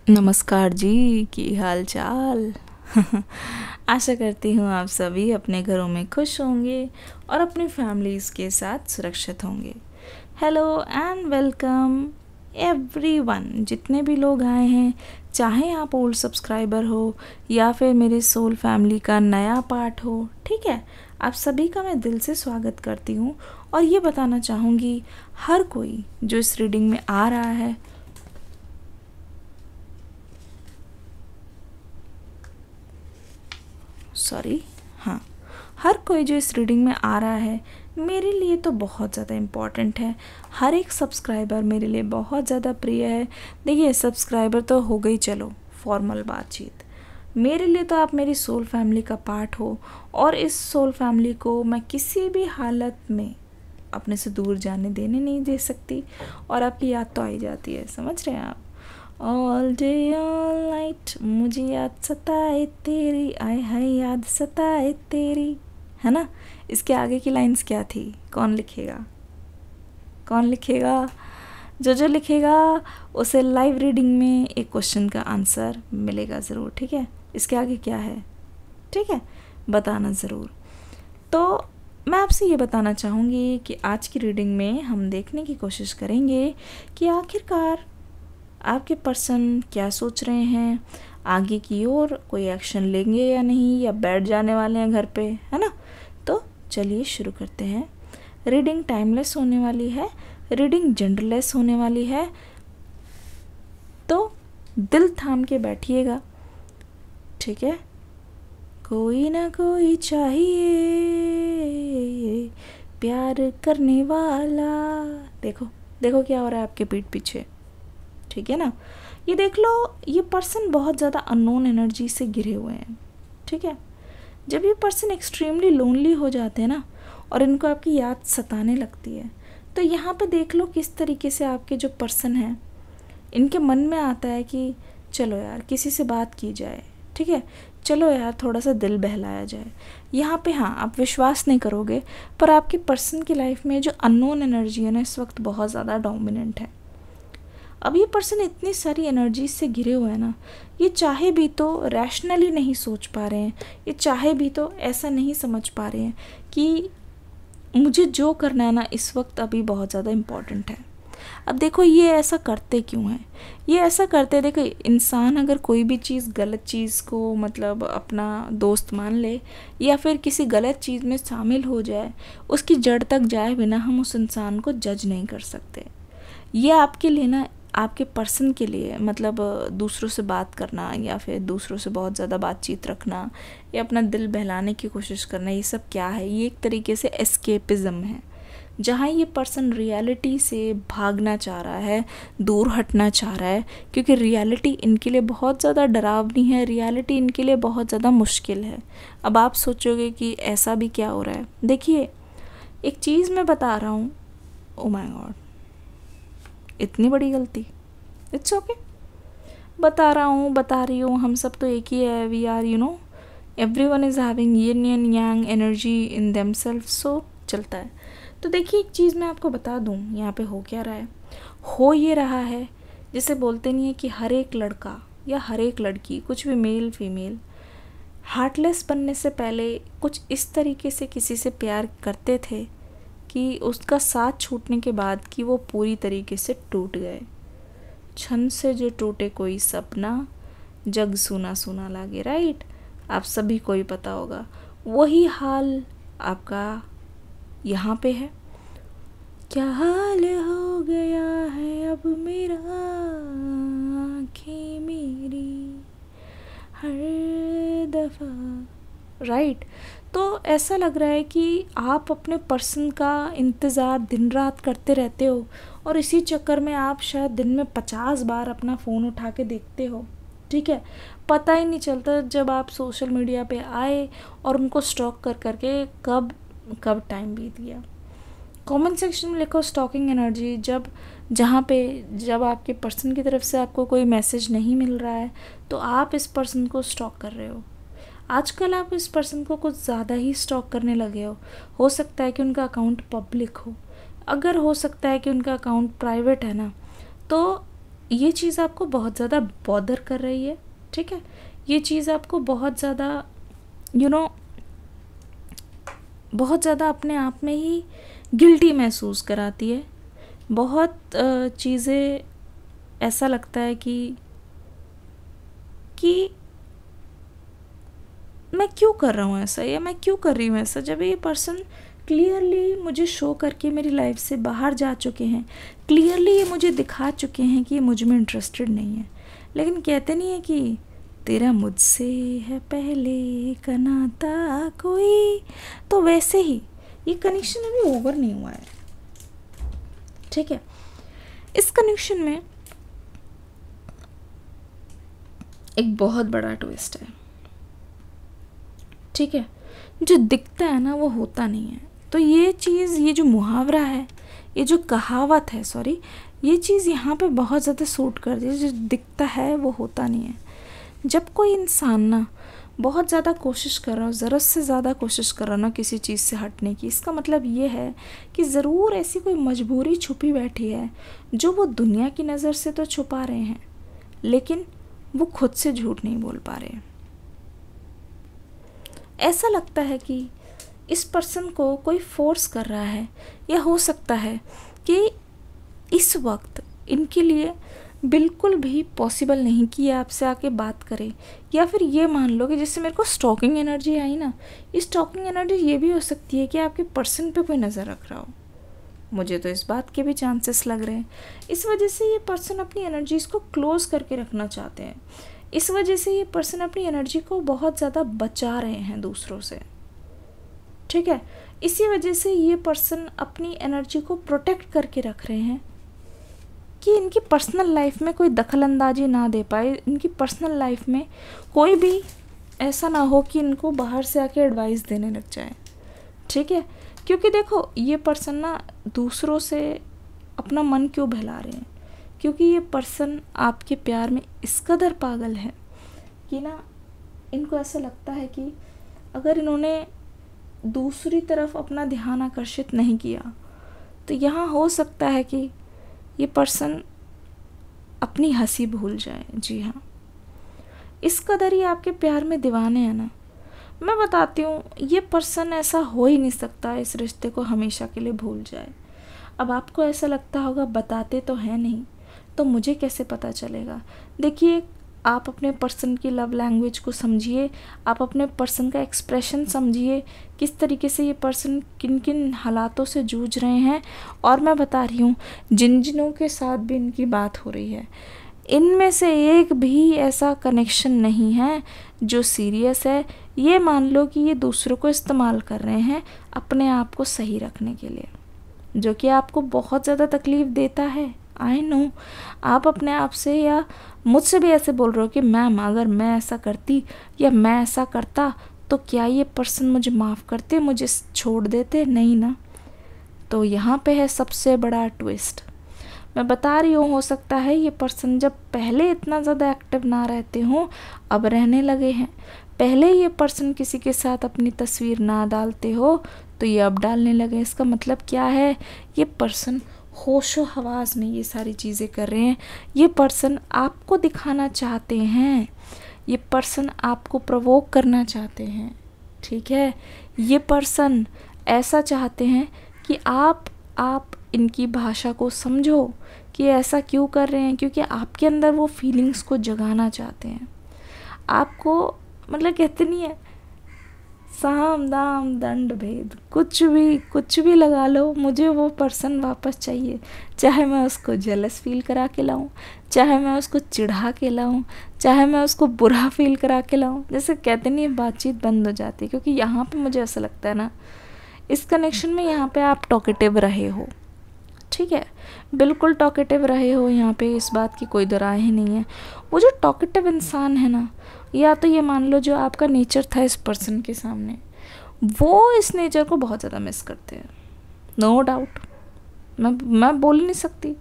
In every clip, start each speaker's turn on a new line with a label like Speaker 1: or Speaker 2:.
Speaker 1: नमस्कार जी, की हाल चाल। आशा करती हूँ आप सभी अपने घरों में खुश होंगे और अपनी फैमिलीज़ के साथ सुरक्षित होंगे। हेलो एंड वेलकम एवरीवन, जितने भी लोग आए हैं, चाहे आप ओल्ड सब्सक्राइबर हो या फिर मेरे सोल फैमिली का नया पार्ट हो, ठीक है, आप सभी का मैं दिल से स्वागत करती हूँ। और ये बताना चाहूँगी, हर कोई जो इस रीडिंग में आ रहा है, हाँ, हर कोई जो इस रीडिंग में आ रहा है मेरे लिए तो बहुत ज़्यादा इम्पॉर्टेंट है। हर एक सब्सक्राइबर मेरे लिए बहुत ज़्यादा प्रिय है। देखिए, सब्सक्राइबर तो हो गई, चलो फॉर्मल बातचीत, मेरे लिए तो आप मेरी सोल फैमिली का पार्ट हो और इस सोल फैमिली को मैं किसी भी हालत में अपने से दूर जाने देने नहीं दे सकती। और आपकी याद तो आई जाती है, समझ रहे हैं आप। ऑल डे ऑल नाइट मुझे याद सताए तेरी, आय हाय याद सताए तेरी, है ना। इसके आगे की लाइंस क्या थी, कौन लिखेगा, कौन लिखेगा? जो लिखेगा उसे लाइव रीडिंग में एक क्वेश्चन का आंसर मिलेगा ज़रूर, ठीक है। इसके आगे क्या है, ठीक है, बताना ज़रूर। तो मैं आपसे ये बताना चाहूँगी कि आज की रीडिंग में हम देखने की कोशिश करेंगे कि आखिरकार आपके पर्सन क्या सोच रहे हैं, आगे की ओर कोई एक्शन लेंगे या नहीं, या बैठ जाने वाले हैं घर पे, है ना। तो चलिए शुरू करते हैं। रीडिंग टाइमलेस होने वाली है, रीडिंग जेंडरलेस होने वाली है, तो दिल थाम के बैठिएगा, ठीक है। कोई ना कोई चाहिए प्यार करने वाला। देखो देखो क्या हो रहा है आपके पीठ पीछे, ठीक है ना। ये देख लो, ये पर्सन बहुत ज़्यादा अननोन एनर्जी से घिरे हुए हैं, ठीक है। जब ये पर्सन एक्सट्रीमली लोनली हो जाते हैं ना और इनको आपकी याद सताने लगती है, तो यहाँ पे देख लो किस तरीके से आपके जो पर्सन हैं, इनके मन में आता है कि चलो यार किसी से बात की जाए, ठीक है, चलो यार थोड़ा सा दिल बहलाया जाए। यहाँ पे हाँ, आप विश्वास नहीं करोगे, पर आपके पर्सन की लाइफ में जो अननोन एनर्जी है ना, इस वक्त बहुत ज़्यादा डोमिनेंट है। अब ये पर्सन इतनी सारी एनर्जी से घिरे हुए हैं ना, ये चाहे भी तो रैशनली नहीं सोच पा रहे हैं, ये चाहे भी तो ऐसा नहीं समझ पा रहे हैं कि मुझे जो करना है ना इस वक्त अभी बहुत ज़्यादा इम्पॉर्टेंट है। अब देखो ये ऐसा करते क्यों हैं, ये ऐसा करते, देखो इंसान अगर कोई भी चीज़ गलत चीज़ को मतलब अपना दोस्त मान ले या फिर किसी गलत चीज़ में शामिल हो जाए, उसकी जड़ तक जाए बिना हम उस इंसान को जज नहीं कर सकते। ये आपके लिए ना, आपके पर्सन के लिए मतलब दूसरों से बात करना या फिर दूसरों से बहुत ज़्यादा बातचीत रखना या अपना दिल बहलाने की कोशिश करना, ये सब क्या है, ये एक तरीके से एस्केपिज़म है, जहाँ ये पर्सन रियलिटी से भागना चाह रहा है, दूर हटना चाह रहा है, क्योंकि रियलिटी इनके लिए बहुत ज़्यादा डरावनी है, रियलिटी इनके लिए बहुत ज़्यादा मुश्किल है। अब आप सोचोगे कि ऐसा भी क्या हो रहा है। देखिए, एक चीज़ मैं बता रहा हूँ, ओ माय गॉड, इतनी बड़ी गलती, इट्स ओके, बता रही हूँ, हम सब तो एक ही है, we are everyone is having yin and yang energy in themselves, so चलता है। तो देखिए, एक चीज़ मैं आपको बता दूँ, यहाँ पे हो क्या रहा है, हो ये रहा है, जिसे बोलते नहीं है कि हर एक लड़का या हर एक लड़की, कुछ भी मेल फीमेल, हार्टलेस बनने से पहले कुछ इस तरीके से किसी से प्यार करते थे कि उसका साथ छूटने के बाद कि वो पूरी तरीके से टूट गए। छन से जो टूटे कोई सपना, जग सुना सुना लागे, राइट। आप सभी को ही पता होगा, वही हाल आपका यहाँ पे है। क्या हाल हो गया है अब मेरा, आँखें मेरी हर दफ़ा, राइट। तो ऐसा लग रहा है कि आप अपने पर्सन का इंतज़ार दिन रात करते रहते हो और इसी चक्कर में आप शायद दिन में 50 बार अपना फ़ोन उठा के देखते हो, ठीक है। पता ही नहीं चलता जब आप सोशल मीडिया पे आए और उनको स्टॉक कर करके कब कब टाइम बीत गया। कमेंट सेक्शन में लिखो स्टॉकिंग एनर्जी, जब आपके पर्सन की तरफ से आपको कोई मैसेज नहीं मिल रहा है तो आप इस पर्सन को स्टॉक कर रहे हो। आजकल आप इस पर्सन को कुछ ज़्यादा ही स्टॉक करने लगे हो सकता है कि उनका अकाउंट पब्लिक हो, अगर हो सकता है कि उनका अकाउंट प्राइवेट है ना, तो ये चीज़ आपको बहुत ज़्यादा बॉदर कर रही है, ठीक है, ये चीज़ आपको बहुत ज़्यादा बहुत ज़्यादा अपने आप में ही गिल्टी महसूस कराती है। बहुत चीज़ें ऐसा लगता है कि मैं क्यों कर रहा हूँ ऐसा, या मैं क्यों कर रही हूँ ऐसा, जब ये पर्सन क्लियरली मुझे शो करके मेरी लाइफ से बाहर जा चुके हैं, क्लियरली ये मुझे दिखा चुके हैं कि ये मुझ में इंटरेस्टेड नहीं है। लेकिन कहते नहीं है कि तेरा मुझसे है पहले का नाता कोई, तो वैसे ही ये कनेक्शन अभी ओवर नहीं हुआ है, ठीक है। इस कनेक्शन में एक बहुत बड़ा ट्विस्ट है, ठीक है। जो दिखता है ना वो होता नहीं है। तो ये चीज़, ये जो मुहावरा है, ये जो कहावत है, सॉरी, ये चीज़ यहाँ पे बहुत ज़्यादा सूट कर दी है। जो दिखता है वो होता नहीं है। जब कोई इंसान ना बहुत ज़्यादा कोशिश कर रहा हो, ज़रूरत से ज़्यादा कोशिश कर रहा हो ना किसी चीज़ से हटने की, इसका मतलब ये है कि ज़रूर ऐसी कोई मजबूरी छुपी बैठी है जो वो दुनिया की नज़र से तो छुपा रहे हैं, लेकिन वो खुद से झूठ नहीं बोल पा रहे। ऐसा लगता है कि इस पर्सन को कोई फोर्स कर रहा है, या हो सकता है कि इस वक्त इनके लिए बिल्कुल भी पॉसिबल नहीं कि ये आपसे आके बात करे। या फिर ये मान लो कि जैसे मेरे को स्टॉकिंग एनर्जी आई ना, इस स्टॉकिंग एनर्जी ये भी हो सकती है कि आपके पर्सन पे कोई नज़र रख रहा हो। मुझे तो इस बात के भी चांसेस लग रहे हैं। इस वजह से ये पर्सन अपनी एनर्जीज़ को क्लोज करके रखना चाहते हैं। इस वजह से ये पर्सन अपनी एनर्जी को बहुत ज़्यादा बचा रहे हैं दूसरों से, ठीक है। इसी वजह से ये पर्सन अपनी एनर्जी को प्रोटेक्ट करके रख रहे हैं कि इनकी पर्सनल लाइफ में कोई दखल अंदाजी ना दे पाए, इनकी पर्सनल लाइफ में कोई भी ऐसा ना हो कि इनको बाहर से आके एडवाइस देने लग जाए, ठीक है। क्योंकि देखो, ये पर्सन ना दूसरों से अपना मन क्यों बहला रहे हैं, क्योंकि ये पर्सन आपके प्यार में इस कदर पागल है कि ना इनको ऐसा लगता है कि अगर इन्होंने दूसरी तरफ अपना ध्यान आकर्षित नहीं किया तो यहाँ हो सकता है कि ये पर्सन अपनी हंसी भूल जाए। जी हाँ, इस कदर ही आपके प्यार में दीवाने हैं ना। मैं बताती हूँ, ये पर्सन ऐसा हो ही नहीं सकता इस रिश्ते को हमेशा के लिए भूल जाए। अब आपको ऐसा लगता होगा बताते तो है नहीं, तो मुझे कैसे पता चलेगा। देखिए, आप अपने पर्सन की लव लैंग्वेज को समझिए, आप अपने पर्सन का एक्सप्रेशन समझिए, किस तरीके से ये पर्सन किन किन हालातों से जूझ रहे हैं। और मैं बता रही हूँ, जिन जिनों के साथ भी इनकी बात हो रही है, इनमें से एक भी ऐसा कनेक्शन नहीं है जो सीरियस है। ये मान लो कि ये दूसरों को इस्तेमाल कर रहे हैं अपने आप को सही रखने के लिए, जो कि आपको बहुत ज़्यादा तकलीफ़ देता है। आई नो, आप अपने आप से या मुझसे भी ऐसे बोल रहे हो कि मैम, अगर मैं ऐसा करती या मैं ऐसा करता तो क्या ये पर्सन मुझे माफ़ करते, मुझे छोड़ देते? नहीं ना। तो यहाँ पे है सबसे बड़ा ट्विस्ट। मैं बता रही हूँ, हो सकता है ये पर्सन जब पहले इतना ज़्यादा एक्टिव ना रहते हों, अब रहने लगे हैं। पहले ये पर्सन किसी के साथ अपनी तस्वीर ना डालते हो तो ये अब डालने लगे। इसका मतलब क्या है, ये पर्सन होशो हवास में ये सारी चीज़ें कर रहे हैं। ये पर्सन आपको दिखाना चाहते हैं, ये पर्सन आपको प्रोवोक करना चाहते हैं, ठीक है। ये पर्सन ऐसा चाहते हैं कि आप इनकी भाषा को समझो कि ऐसा क्यों कर रहे हैं, क्योंकि आपके अंदर वो फीलिंग्स को जगाना चाहते हैं। आपको मतलब कहते नहीं है, साम दाम दंड भेद, कुछ भी लगा लो, मुझे वो पर्सन वापस चाहिए। चाहे मैं उसको जेलस फील करा के लाऊं, चाहे मैं उसको चिढ़ा के लाऊं, चाहे मैं उसको बुरा फील करा के लाऊं। जैसे कहते नहीं, बातचीत बंद हो जाती है। क्योंकि यहाँ पे मुझे ऐसा लगता है ना, इस कनेक्शन में यहाँ पे आप टॉकेटिव रहे हो, ठीक है, बिल्कुल टॉकेटिव रहे हो। यहाँ पे इस बात की कोई दो राय ही नहीं है। वो जो टॉकेटिव इंसान है ना, या तो ये मान लो जो आपका नेचर था इस पर्सन के सामने, वो इस नेचर को बहुत ज़्यादा मिस करते हैं, नो डाउट। मैं बोल नहीं सकती,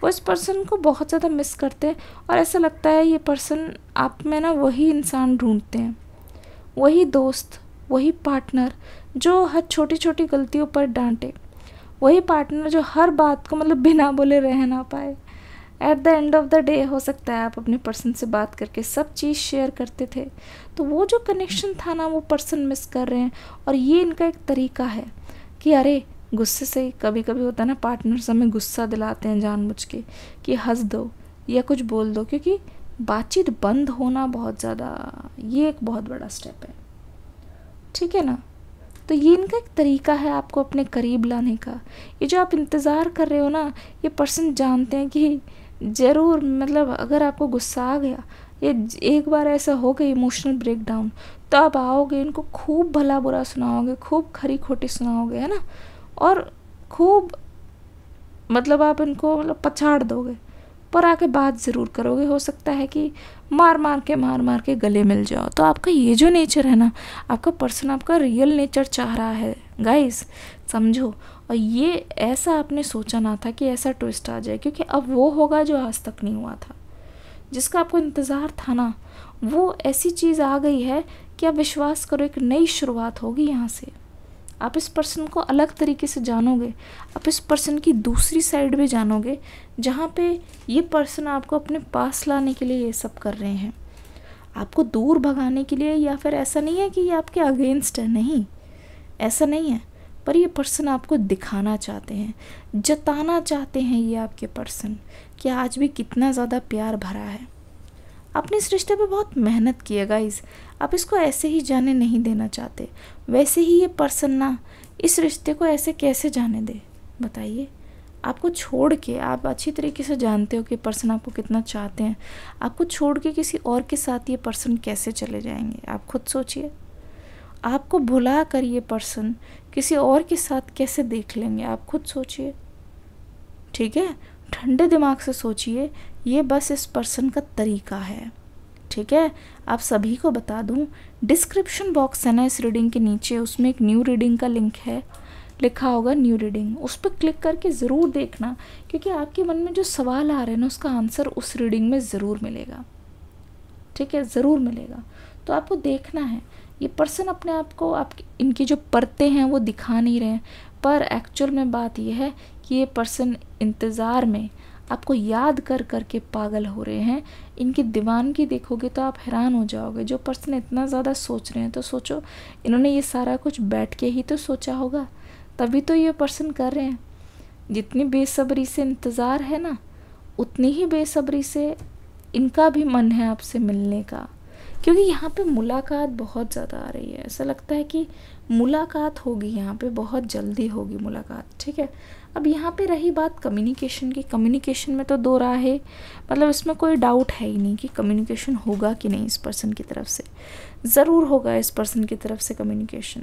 Speaker 1: वो इस पर्सन को बहुत ज़्यादा मिस करते हैं। और ऐसा लगता है ये पर्सन आप में ना वही इंसान ढूंढते हैं, वही दोस्त, वही पार्टनर जो हर छोटी छोटी गलतियों पर डांटे, वही पार्टनर जो हर बात को मतलब बिना बोले रह ना पाए, at the end of the day हो सकता है आप अपने पर्सन से बात करके सब चीज़ शेयर करते थे, तो वो जो कनेक्शन था ना वो पर्सन मिस कर रहे हैं। और ये इनका एक तरीका है कि अरे गुस्से से कभी कभी होता है ना, पार्टनर्स हमें गुस्सा दिलाते हैं जानबूझ के कि हंस दो या कुछ बोल दो, क्योंकि बातचीत बंद होना बहुत ज़्यादा, ये एक बहुत बड़ा स्टेप है, ठीक है ना। तो ये इनका एक तरीका है आपको अपने करीब लाने का। ये जो आप इंतज़ार कर रहे हो ना, ये पर्सन जानते हैं कि ज़रूर, मतलब अगर आपको गुस्सा आ गया, ये एक बार ऐसा हो गया इमोशनल ब्रेकडाउन, तो आप आओगे, इनको खूब भला बुरा सुनाओगे, खूब खरी खोटी सुनाओगे, है ना, और खूब मतलब आप इनको मतलब पछाड़ दोगे, पर आके बात ज़रूर करोगे। हो सकता है कि मार मार के गले मिल जाओ। तो आपका ये जो नेचर है ना, आपका पर्सन आपका रियल नेचर चाह रहा है गाइस, समझो। और ये ऐसा आपने सोचा ना था कि ऐसा ट्विस्ट आ जाए, क्योंकि अब वो होगा जो आज तक नहीं हुआ था, जिसका आपको इंतज़ार था ना, वो ऐसी चीज़ आ गई है कि आप विश्वास करो एक नई शुरुआत होगी यहाँ से। आप इस पर्सन को अलग तरीके से जानोगे, आप इस पर्सन की दूसरी साइड भी जानोगे, जहाँ पे ये पर्सन आपको अपने पास लाने के लिए ये सब कर रहे हैं, आपको दूर भगाने के लिए। या फिर ऐसा नहीं है कि ये आपके अगेंस्ट है, नहीं, ऐसा नहीं है, पर ये पर्सन आपको दिखाना चाहते हैं, जताना चाहते हैं ये आपके पर्सन कि आज भी कितना ज़्यादा प्यार भरा है। आपने इस रिश्ते पे बहुत मेहनत की है गाइस, आप इसको ऐसे ही जाने नहीं देना चाहते। वैसे ही ये पर्सन ना इस रिश्ते को ऐसे कैसे जाने दे, बताइए। आपको छोड़ के, आप अच्छी तरीके से जानते हो कि पर्सन आपको कितना चाहते हैं, आपको छोड़ के किसी और के साथ ये पर्सन कैसे चले जाएंगे, आप खुद सोचिए। आपको भुला कर ये पर्सन किसी और के साथ कैसे देख लेंगे, आप खुद सोचिए, ठीक है। ठंडे दिमाग से सोचिए, ये बस इस पर्सन का तरीका है, ठीक है। आप सभी को बता दूं, डिस्क्रिप्शन बॉक्स है ना इस रीडिंग के नीचे, उसमें एक न्यू रीडिंग का लिंक है, लिखा होगा न्यू रीडिंग, उस पर क्लिक करके ज़रूर देखना, क्योंकि आपके मन में जो सवाल आ रहे हैं ना उसका आंसर उस रीडिंग में ज़रूर मिलेगा, ठीक है, ज़रूर मिलेगा। तो आपको देखना है, ये पर्सन अपने आप को, आप इनकी जो परतें हैं वो दिखा नहीं रहे हैं, पर एक्चुअल में बात यह है कि ये पर्सन इंतज़ार में आपको याद कर कर के पागल हो रहे हैं। इनकी दीवानगी देखोगे तो आप हैरान हो जाओगे। जो पर्सन इतना ज़्यादा सोच रहे हैं, तो सोचो इन्होंने ये सारा कुछ बैठ के ही तो सोचा होगा, तभी तो ये पर्सन कर रहे हैं। जितनी बेसब्री से इंतज़ार है ना, उतनी ही बेसब्री से इनका भी मन है आपसे मिलने का, क्योंकि यहाँ पे मुलाकात बहुत ज़्यादा आ रही है। ऐसा लगता है कि मुलाकात होगी, यहाँ पे बहुत जल्दी होगी मुलाकात, ठीक है। अब यहाँ पे रही बात कम्युनिकेशन की, कम्युनिकेशन में तो दो राह है, मतलब इसमें कोई डाउट है ही नहीं कि कम्युनिकेशन होगा कि नहीं इस पर्सन की तरफ से, ज़रूर होगा इस पर्सन की तरफ से कम्युनिकेशन।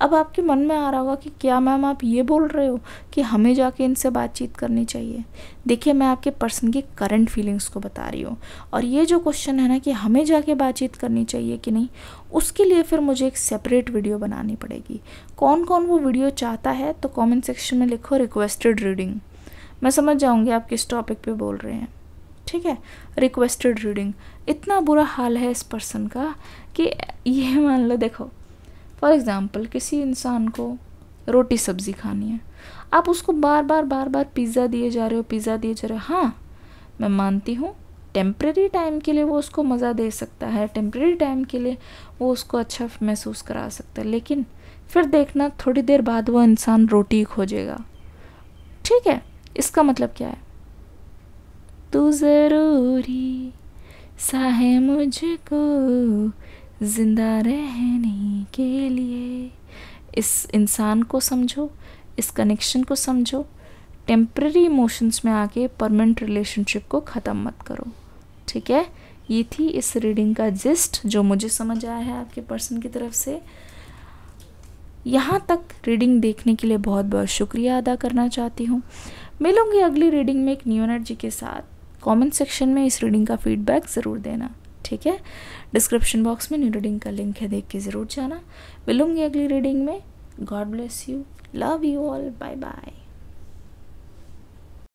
Speaker 1: अब आपके मन में आ रहा होगा कि क्या मैम आप ये बोल रहे हो कि हमें जाके इनसे बातचीत करनी चाहिए। देखिए, मैं आपके पर्सन की करंट फीलिंग्स को बता रही हूँ, और ये जो क्वेश्चन है ना कि हमें जाके बातचीत करनी चाहिए कि नहीं, उसके लिए फिर मुझे एक सेपरेट वीडियो बनानी पड़ेगी। कौन कौन वो वीडियो चाहता है तो कमेंट सेक्शन में लिखो रिक्वेस्टेड रीडिंग, मैं समझ जाऊँगी आप किस टॉपिक पे बोल रहे हैं, ठीक है। रिक्वेस्टेड रीडिंग, इतना बुरा हाल है इस पर्सन का कि ये मान लो, देखो फॉर एग्ज़ाम्पल किसी इंसान को रोटी सब्ज़ी खानी है, आप उसको बार बार पिज़्ज़ा दिए जा रहे हो, पिज़्ज़ा दिए जा रहे हो। हाँ, मैं मानती हूँ टेम्प्रेरी टाइम के लिए वो उसको मज़ा दे सकता है, टेम्प्रेरी टाइम के लिए वो उसको अच्छा महसूस करा सकता है, लेकिन फिर देखना थोड़ी देर बाद वो इंसान रोटी खोजेगा, ठीक है। इसका मतलब क्या है, तू ज़रूरी सा है मुझको जिंदा रहने के लिए। इस इंसान को समझो, इस कनेक्शन को समझो, टेम्पररी इमोशंस में आके परमानेंट रिलेशनशिप को ख़त्म मत करो, ठीक है। ये थी इस रीडिंग का जिस्ट जो मुझे समझ आया है आपके पर्सन की तरफ से। यहाँ तक रीडिंग देखने के लिए बहुत बहुत शुक्रिया अदा करना चाहती हूँ। मिलूंगी अगली रीडिंग में एक न्यू एनर्जी के साथ। कमेंट सेक्शन में इस रीडिंग का फीडबैक ज़रूर देना, ठीक है। डिस्क्रिप्शन बॉक्स में न्यू रीडिंग का लिंक है, देख के ज़रूर जाना। मिलूंगी अगली रीडिंग में। God bless you, love you all, bye bye.